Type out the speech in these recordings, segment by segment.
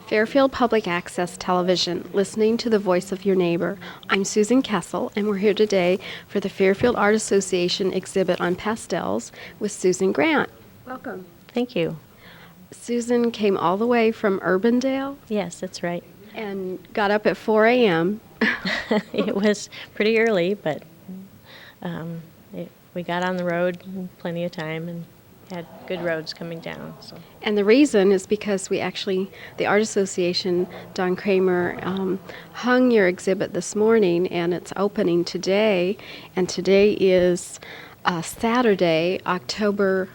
Fairfield Public Access Television, listening to the voice of your neighbor. I'm Susan Kessel, and we're here today for the Fairfield Art Association exhibit on pastels with Susan Grant. Welcome. Thank you. Susan came all the way from Urbandale Yes, that's right. and got up at 4 a.m. It was pretty early, but we got on the road in plenty of time and had good roads coming down. So. And the reason is because the Art Association, Don Kramer, hung your exhibit this morning, and it's opening today. And today is Saturday, October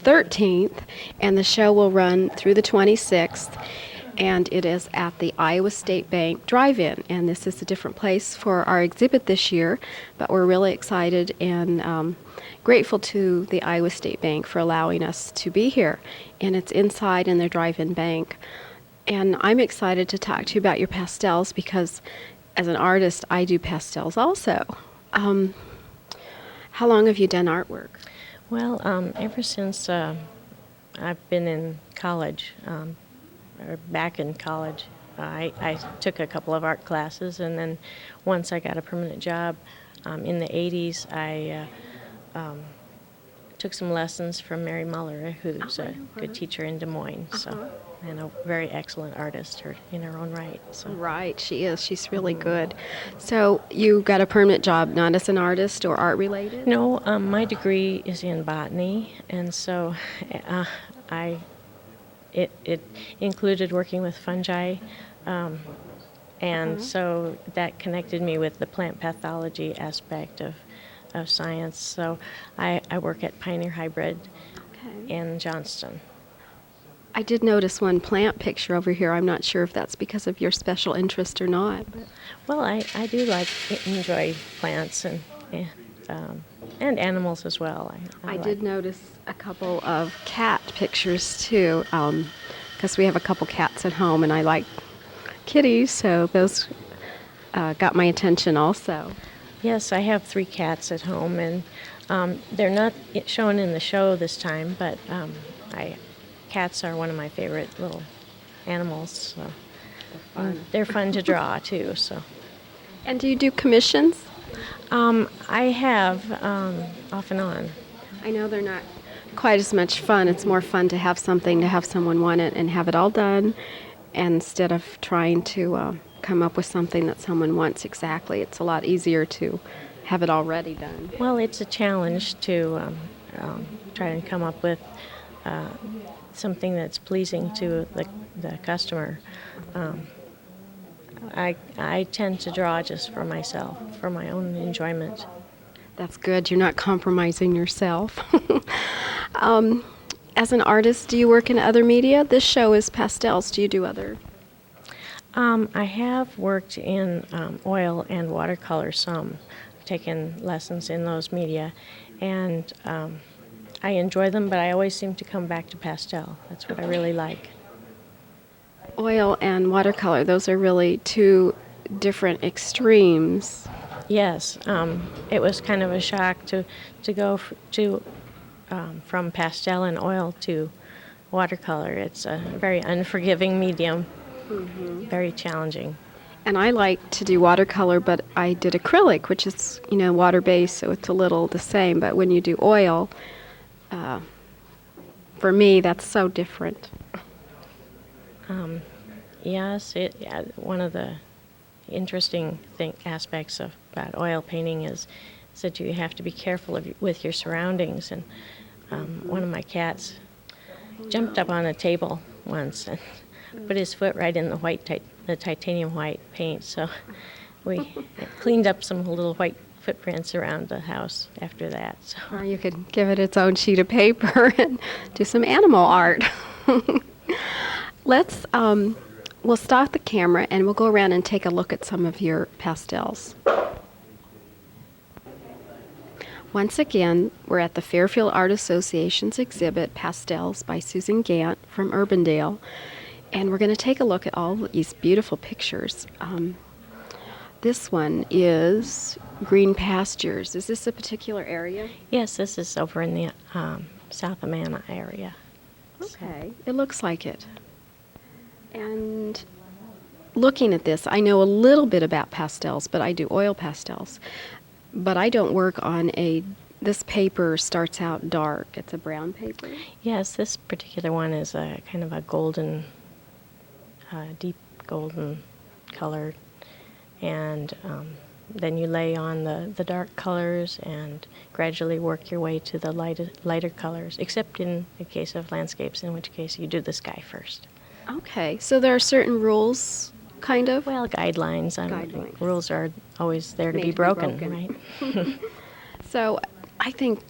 13th, and the show will run through the 26th. And it is at the Iowa State Bank Drive-In, and this is a different place for our exhibit this year, but we're really excited and grateful to the Iowa State Bank for allowing us to be here. And it's inside in their drive-in bank. And I'm excited to talk to you about your pastels because as an artist, I do pastels also. How long have you done artwork? Well, ever since I've been in college, or back in college, I took a couple of art classes, and then once I got a permanent job in the 80s, I took some lessons from Mary Muller, who's a good teacher in Des Moines, and a very excellent artist in her own right. So. Right, she is. She's really good. So you got a permanent job, not as an artist or art related? No, my degree is in botany, and so it included working with fungi, and so that connected me with the plant pathology aspect of science. So I work at Pioneer Hybrid in Johnston. I did notice one plant picture over here. I'm not sure if that's because of your special interest or not. Well, I do enjoy plants and animals as well. I did notice a couple of cat pictures too, because we have a couple cats at home, and I like kitties, so those got my attention also. Yes, I have 3 cats at home, and they're not shown in the show this time, but cats are one of my favorite little animals. So. They're fun to draw too. So. And do you do commissions? I have off and on. I know they're not quite as much fun. It's more fun to have something, to have someone want it and have it all done, instead of trying to come up with something that someone wants exactly. It's a lot easier to have it already done. Well, it's a challenge to try and come up with something that's pleasing to the customer. I tend to draw just for myself, for my own enjoyment. That's good. You're not compromising yourself. As an artist, do you work in other media? This show is pastels. Do you do other? I have worked in oil and watercolor some. I've taken lessons in those media, and I enjoy them, but I always seem to come back to pastel. That's what I really like. Oil and watercolor, those are really two different extremes. Yes, it was kind of a shock to go from pastel and oil to watercolor. It's a very unforgiving medium, very challenging. And I like to do watercolor, but I did acrylic, which is, water-based, so it's a little the same. But when you do oil, for me, that's so different. Yes, one of the interesting aspects about oil painting is that you have to be careful with your surroundings. And one of my cats jumped up on a table once and put his foot right in the titanium white paint. So we cleaned up some little white footprints around the house after that. So. Or you could give it its own sheet of paper and do some animal art. We'll stop the camera and we'll go around and take a look at some of your pastels. Once again, we're at the Fairfield Art Association's exhibit, Pastels by Susan Gant from Urbandale, and we're going to take a look at all these beautiful pictures. This one is Green Pastures. Is this a particular area? Yes, this is over in the South Amana area. Okay, it looks like it. And looking at this, I know a little bit about pastels, but I do oil pastels. But I don't work on this paper starts out dark. It's a brown paper. Yes, this particular one is a kind of a golden, deep golden color, and then you lay on the dark colors and gradually work your way to the lighter colors, except in the case of landscapes, in which case you do the sky first. Okay, so there are certain rules, kind of? Well, guidelines. Guidelines. Rules are always there to Made be to be broken, broken. right? So I think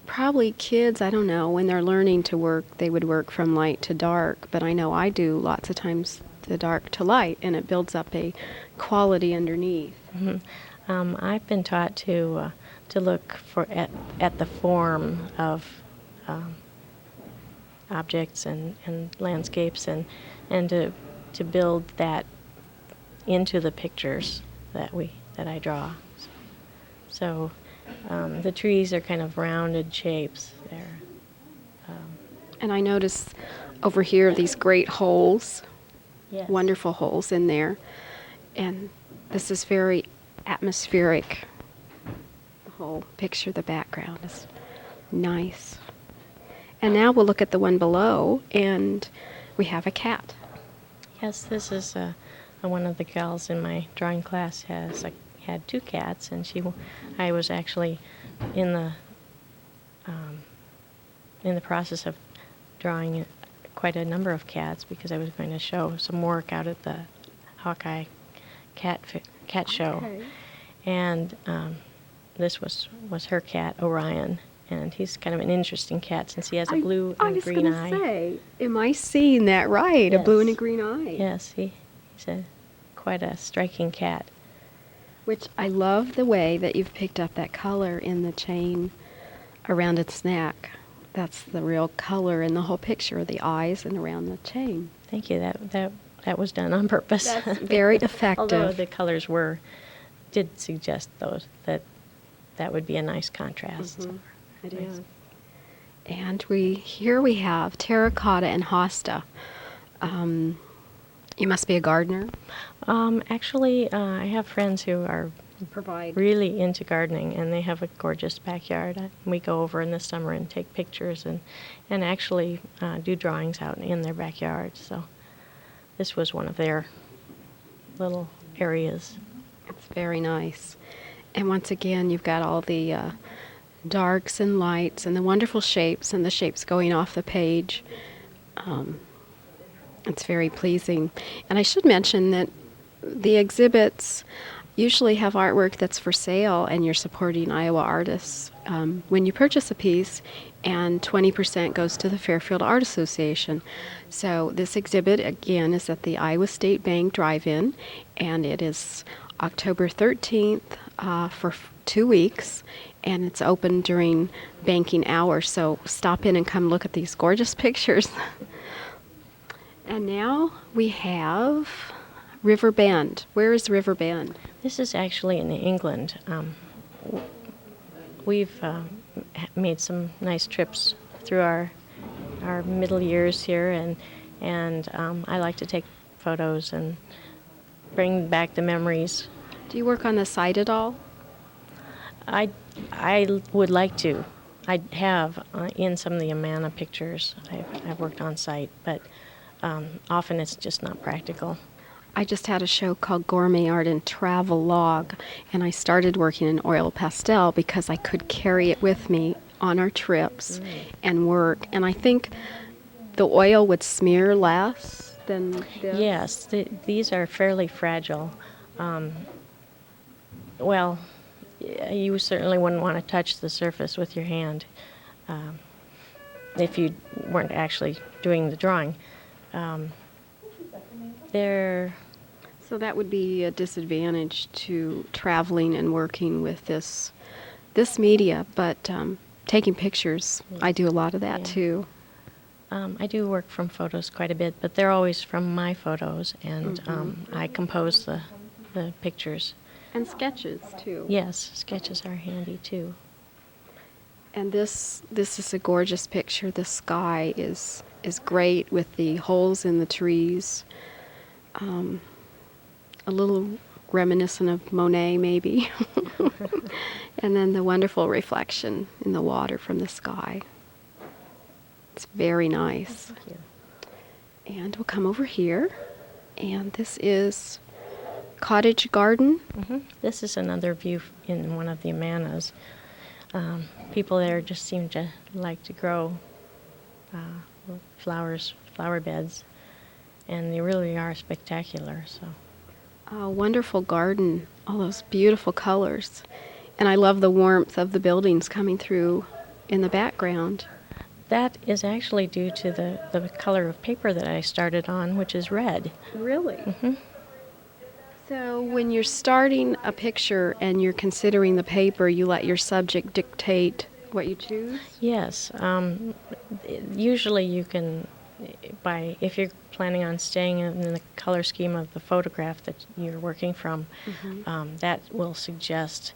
probably kids, I don't know, when they're learning to work, they would work from light to dark. But I know I do lots of times the dark to light, and it builds up a quality underneath. I've been taught to look at the form of objects and landscapes, and to build that into the pictures that I draw. So the trees are kind of rounded shapes. And I notice over here these great holes, Yes. wonderful holes in there. And this is very atmospheric. The whole picture, the background is nice. And now we'll look at the one below, and we have a cat. Yes, this is one of the gals in my drawing class had two cats, and I was actually in the process of drawing quite a number of cats because I was going to show some work out at the Hawkeye cat show, Okay. and this was her cat Orion, and he's kind of an interesting cat since he has a blue and green eye. I was going to say, am I seeing that right? A blue and a Yes. green eye. Yes, he's quite a striking cat. Which I love the way that you've picked up that color in the chain around its neck. That's the real color in the whole picture, the eyes and around the chain. Thank you. That was done on purpose. That's very effective. Although the colors did suggest that would be a nice contrast. Mhm. It Nice. is. And here we have terracotta and hosta. You must be a gardener. Actually, I have friends who are Provide. really into gardening, and they have a gorgeous backyard. We go over in the summer and take pictures and actually do drawings out in their backyard. So this was one of their little areas. It's very nice. And once again, you've got all the darks and lights and the wonderful shapes and the shapes going off the page. It's very pleasing. And I should mention that the exhibits usually have artwork that's for sale, and you're supporting Iowa artists when you purchase a piece, and 20% goes to the Fairfield Art Association. So this exhibit, again, is at the Iowa State Bank Drive-In, and it is October 13th for 2 weeks, and it's open during banking hours. So stop in and come look at these gorgeous pictures. And now we have River Bend. Where is River Bend? This is actually in England. We've made some nice trips through our middle years here, and I like to take photos and bring back the memories. Do you work on the site at all? I would like to. I have in some of the Amana pictures. I've worked on site, but often it's just not practical. I just had a show called Gourmet Art and Travel Log, and I started working in oil pastel because I could carry it with me on our trips and work. And I think the oil would smear less than this. Yes, these are fairly fragile. Well, you certainly wouldn't want to touch the surface with your hand if you weren't actually doing the drawing. So that would be a disadvantage to traveling and working with this media, but taking pictures, I do a lot of that Yeah. too. I do work from photos quite a bit, but they're always from my photos, and I compose the pictures. And sketches too. Yes, sketches are handy too. And this is a gorgeous picture. The sky is great with the holes in the trees. a little reminiscent of Monet, maybe. And then the wonderful reflection in the water from the sky. It's very nice. Thank you. And we'll come over here. And this is cottage garden. This is another view in one of the Amanas. People there just seem to like to grow flower beds, and they really are spectacular. So. A wonderful garden, all those beautiful colors. And I love the warmth of the buildings coming through in the background. That is actually due to the color of paper that I started on, which is red. Really? So when you're starting a picture and you're considering the paper, you let your subject dictate what you choose? Yes. Usually you can, if you're planning on staying in the color scheme of the photograph that you're working from, that will suggest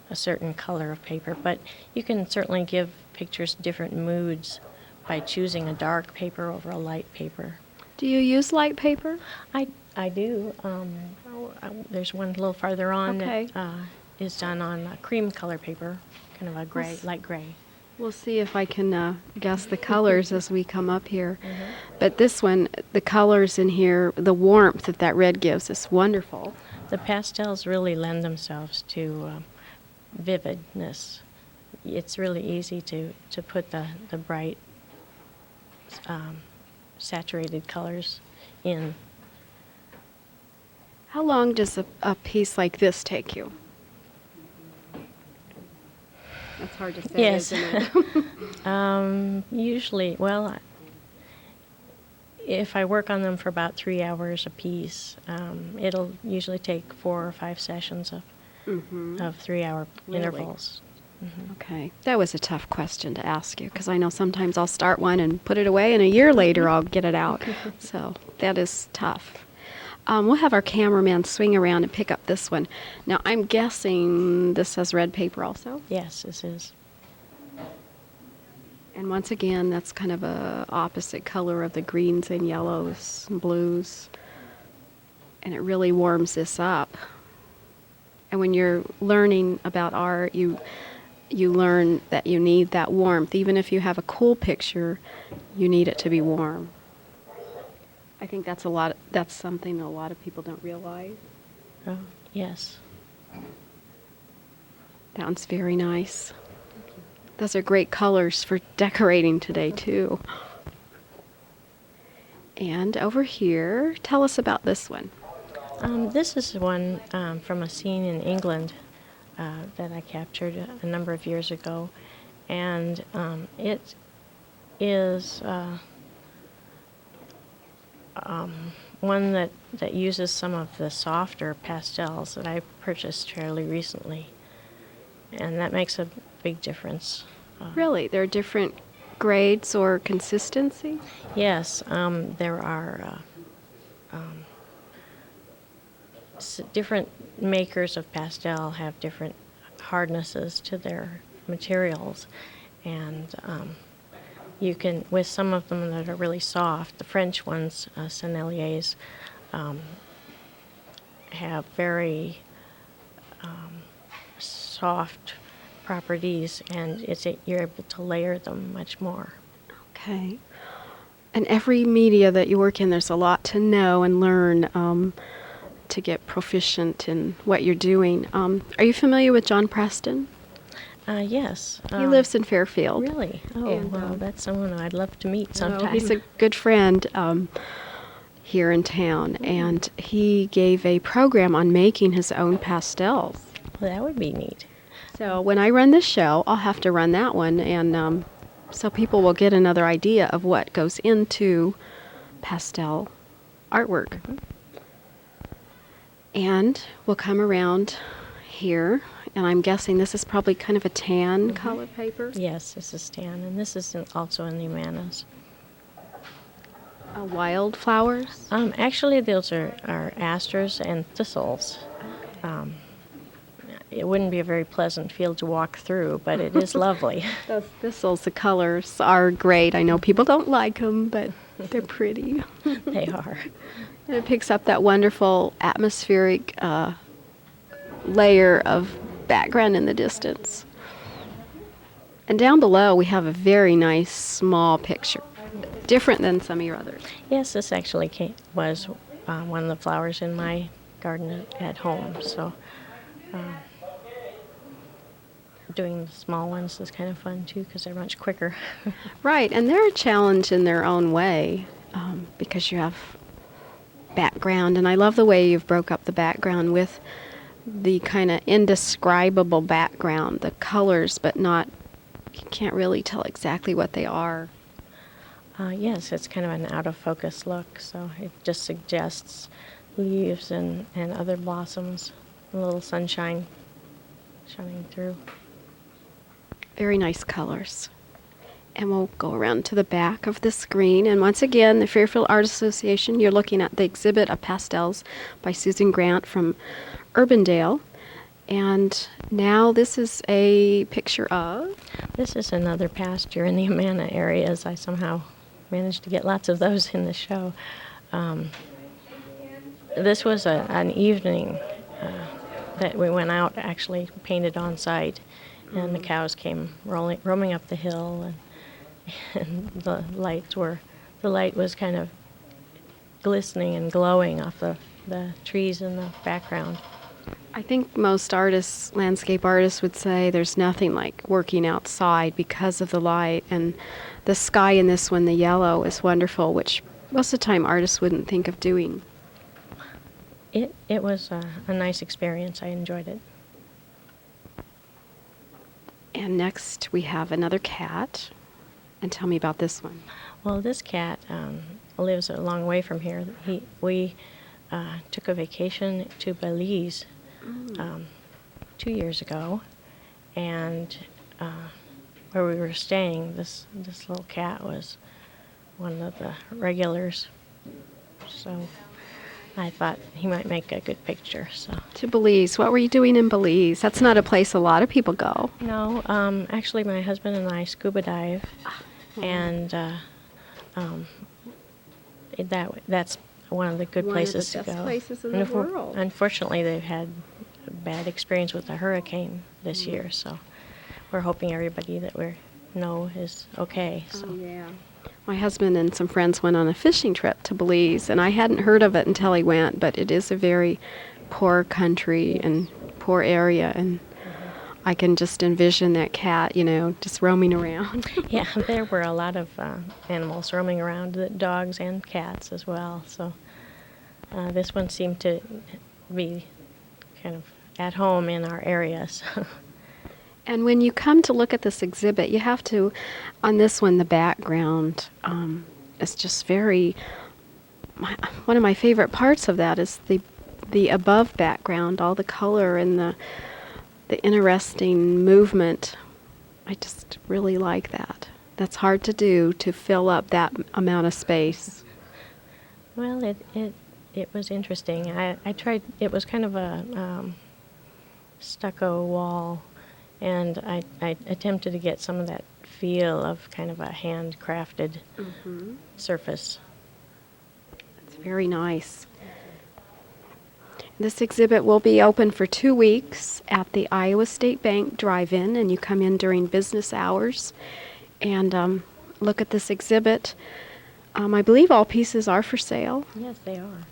a certain color of paper. But you can certainly give pictures different moods by choosing a dark paper over a light paper. Do you use light paper? I do. There's one a little farther on Okay. that is done on cream color paper, kind of a gray, light gray. We'll see if I can guess the colors as we come up here. But this one, the colors in here, the warmth that red gives is wonderful. The pastels really lend themselves to vividness. It's really easy to put the bright, saturated colors in. How long does a piece like this take you? That's hard to say, Yes. isn't it? Usually, well, if I work on them for about 3 hours a piece, it'll usually take 4 or 5 sessions of 3-hour Really? intervals. Okay, that was a tough question to ask you because I know sometimes I'll start one and put it away and a year later I'll get it out. So that is tough. We'll have our cameraman swing around and pick up this one. Now I'm guessing this has red paper also. Yes, this is. And once again, that's kind of a opposite color of the greens and yellows and blues. And it really warms this up. And when you're learning about art, you learn that you need that warmth. Even if you have a cool picture, you need it to be warm. I think that's something a lot of people don't realize. Oh, yes. That one's very nice. Those are great colors for decorating today, too. And over here, tell us about this one. This is one from a scene in England that I captured a number of years ago, and it is one that uses some of the softer pastels that I purchased fairly recently, and that makes a big difference. Really? There are different grades or consistency? Yes, there are different makers of pastel have different hardnesses to their materials, and you can, with some of them that are really soft, the French ones, Senneliers, have very soft properties, and you're able to layer them much more. Okay. And every media that you work in, there's a lot to know and learn to get proficient in what you're doing. Are you familiar with John Preston? Yes. He lives in Fairfield. Really? Oh, And, well, that's someone I'd love to meet So sometime. he's a good friend here in town, and he gave a program on making his own pastels. Well, that would be neat. So when I run this show, I'll have to run that one, and so people will get another idea of what goes into pastel artwork. And we'll come around here, and I'm guessing this is probably kind of a tan color paper. Yes, this is tan, and this is also in the Amanas. Wildflowers. Actually, those are asters and thistles. It wouldn't be a very pleasant field to walk through, but it is lovely. Those thistles, the colors are great. I know people don't like them, but They're pretty. They are. And it picks up that wonderful atmospheric layer of background in the distance. And down below, we have a very nice small picture, different than some of your others. Yes, this actually was one of the flowers in my garden at home. So doing the small ones is kind of fun too because they're much quicker. Right, and they're a challenge in their own way because you have background, and I love the way you've broke up the background with the kind of indescribable background, the colors, but not, you can't really tell exactly what they are. Yes, it's kind of an out of focus look, so it just suggests leaves and other blossoms, a little sunshine shining through. Very nice colors. And we'll go around to the back of the screen. And once again, the Fairfield Art Association, you're looking at the exhibit of Pastels by Susan Grant from Urbandale. And now this is a picture of... This is another pasture in the Amana areas. I somehow managed to get lots of those in the show. This was an evening that we went out, actually painted on site, and the cows came roaming up the hill, and the light was kind of glistening and glowing off the trees in the background. I think most artists, landscape artists, would say there's nothing like working outside because of the light. And the sky in this one, the yellow, is wonderful, which most of the time artists wouldn't think of doing. It was a nice experience. I enjoyed it. And next we have another cat. And tell me about this one. Well, this cat lives a long way from here. We took a vacation to Belize 2 years ago, and where we were staying, this little cat was one of the regulars. So I thought he might make a good picture. So To Belize. What were you doing in Belize? That's not a place a lot of people go. no, actually, my husband and I scuba dive, and that's one of the good One of the places to best go. places in And the world. Unfortunately, they've had a bad experience with a hurricane this year, so we're hoping everybody that we know is okay. So. Oh, yeah. My husband and some friends went on a fishing trip to Belize, and I hadn't heard of it until he went, but it is a very poor country and poor area, and I can just envision that cat, just roaming around. Yeah, there were a lot of animals roaming around, dogs and cats as well. So this one seemed to be kind of at home in our area. So. And when you come to look at this exhibit, you have to, on this one, the background is just very, one of my favorite parts of that is the above background, all the color and the interesting movement. I just really like that. That's hard to do, to fill up that amount of space. Well, it was interesting. I tried, it was kind of a stucco wall, and I attempted to get some of that feel of kind of a handcrafted surface. It's very nice. This exhibit will be open for 2 weeks at the Iowa State Bank Drive-In, and you come in during business hours and look at this exhibit. I believe all pieces are for sale. Yes, they are.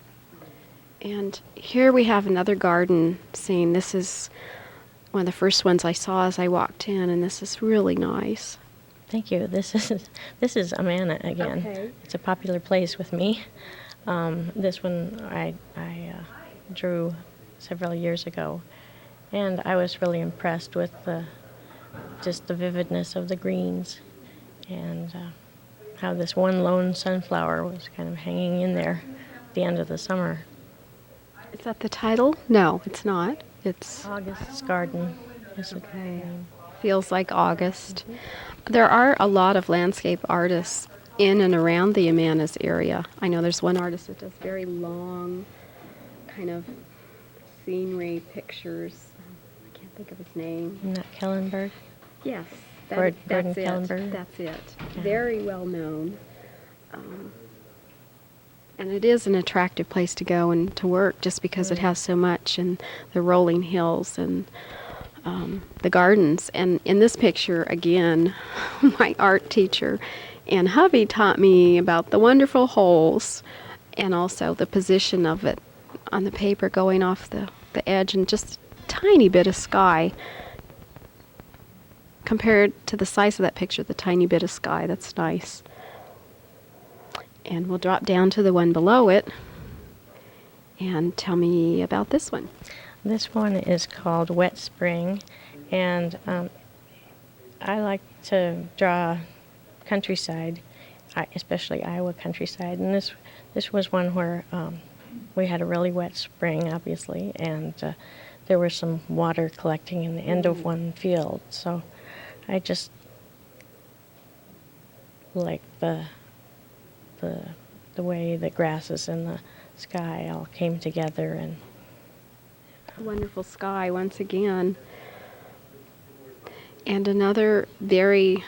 And here we have another garden scene. This is one of the first ones I saw as I walked in, and this is really nice. Thank you. This is Amana again. Okay. It's a popular place with me. This one I drew several years ago, and I was really impressed with just the vividness of the greens, and how this one lone sunflower was kind of hanging in there at the end of the summer. Is that the title? No, it's not. It's August's Garden. Is it? okay. Feels like August. There are a lot of landscape artists in and around the Amanas area. I know there's one artist that does very long kind of scenery pictures. I can't think of his name. Not Kellenberg? Yes, Gordon that's it. Kellenberg? That's it. Yeah. Very well known. And it is an attractive place to go and to work just because it has so much, and the rolling hills and the gardens. And in this picture, again, my art teacher and hubby taught me about the wonderful holes and also the position of it on the paper going off the edge, and just a tiny bit of sky. Compared to the size of that picture, the tiny bit of sky, that's nice. And we'll drop down to the one below it and tell me about this one. This one is called Wet Spring, and I like to draw countryside, especially Iowa countryside. And this was one where we had a really wet spring, obviously, and there was some water collecting in the end of one field. So I just like the way the grasses and the sky all came together. And Wonderful sky once again. And another very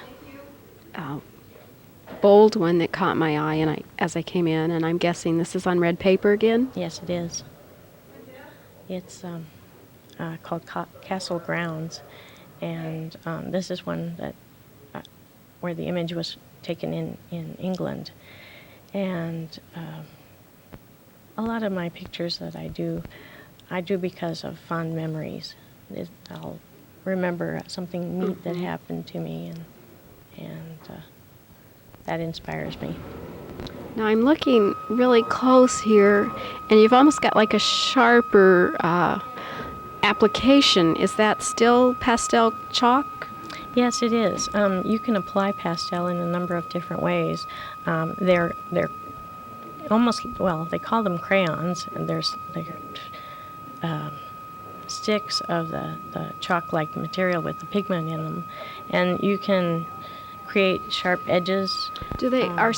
bold one that caught my eye as I came in, and I'm guessing this is on red paper again? yes, it is. It's called Castle Grounds, and this is one that where the image was taken in England. And a lot of my pictures that I do because of fond memories. I'll remember something neat that happened to me, and that inspires me. Now I'm looking really close here, and you've almost got like a sharper application. Is that still pastel chalk? Yes, it is. You can apply pastel in a number of different ways. They're almost, well, they call them crayons, and they're sticks of the chalk-like material with the pigment in them, and you can create sharp edges. Do they are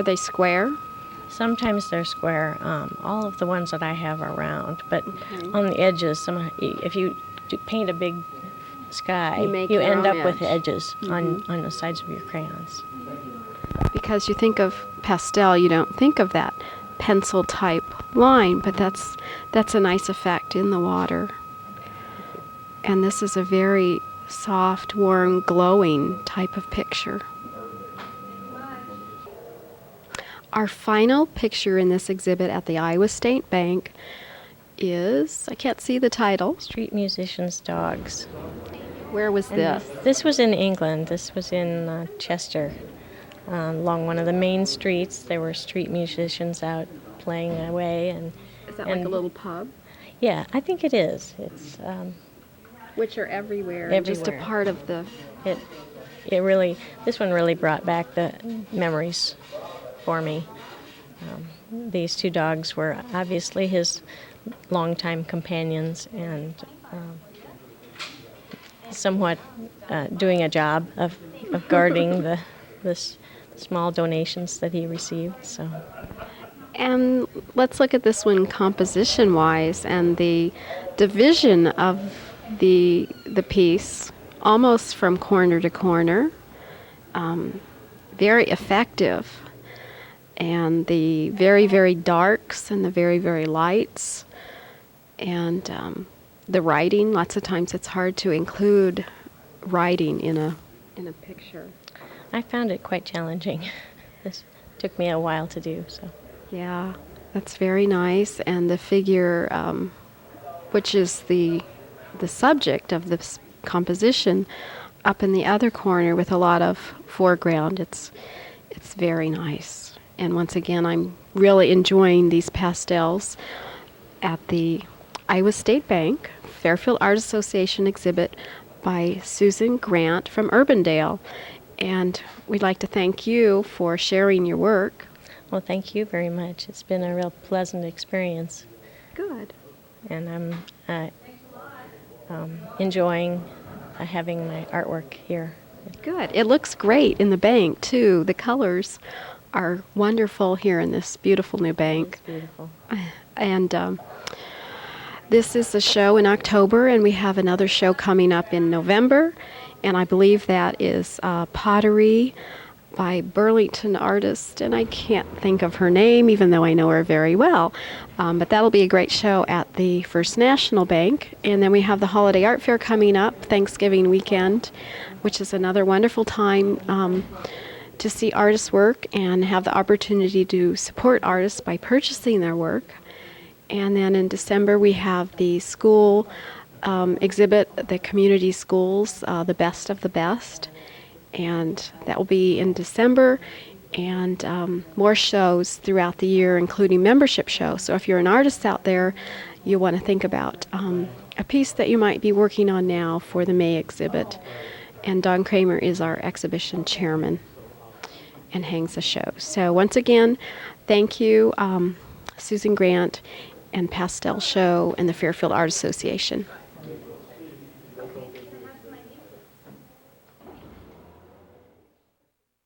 they square? Sometimes they're square. All of the ones that I have are round, but Okay. on the edges, if you paint a big sky, You make you your end own up with edge. edges on the sides of your crayons. Because you think of pastel, you don't think of that pencil type line, but that's a nice effect in the water. And this is a very soft, warm, glowing type of picture. Our final picture in this exhibit at the Iowa State Bank is, I can't see the title. Street musicians' dogs. Where was And this? This was in England. This was in Chester. Along one of the main streets, there were street musicians out playing away, and Is that like a little pub? yeah, I think it is. It's Which are everywhere. And just a Everywhere. part of the... it really, this one really brought back the memories for me. These two dogs were obviously his longtime companions, and somewhat doing a job of guarding the small donations that he received. So And let's look at this one composition-wise and the division of the piece, almost from corner to corner. Very effective. And the very, very darks and the very, very lights. And the writing, lots of times it's hard to include writing in a picture. I found it quite challenging. This took me a while to do. So Yeah, that's very nice. And the figure, which is the subject of this composition, up in the other corner with a lot of foreground. It's very nice. And once again, I'm really enjoying these pastels at the Iowa State Bank Fairfield Art Association exhibit by Susan Grant from Urbandale. And we'd like to thank you for sharing your work. well, thank you very much. It's been a real pleasant experience, Good. and I'm enjoying having my artwork here. Good. It looks great in the bank, too. The colors are wonderful here in this beautiful new bank. It's beautiful. And this is the show in October, and we have another show coming up in November. And I believe that is pottery by Burlington artist, and I can't think of her name, even though I know her very well. But that'll be a great show at the First National Bank. And then we have the Holiday Art Fair coming up, Thanksgiving weekend, which is another wonderful time to see artists' work and have the opportunity to support artists by purchasing their work. And then in December, we have the school exhibit, the community schools, the best of the best. And that will be in December, and more shows throughout the year, including membership shows. So if you're an artist out there, you want to think about a piece that you might be working on now for the May exhibit. And Don Kramer is our exhibition chairman and hangs the show. So once again, thank you, Susan Grant and Pastels Show and the Fairfield Art Association.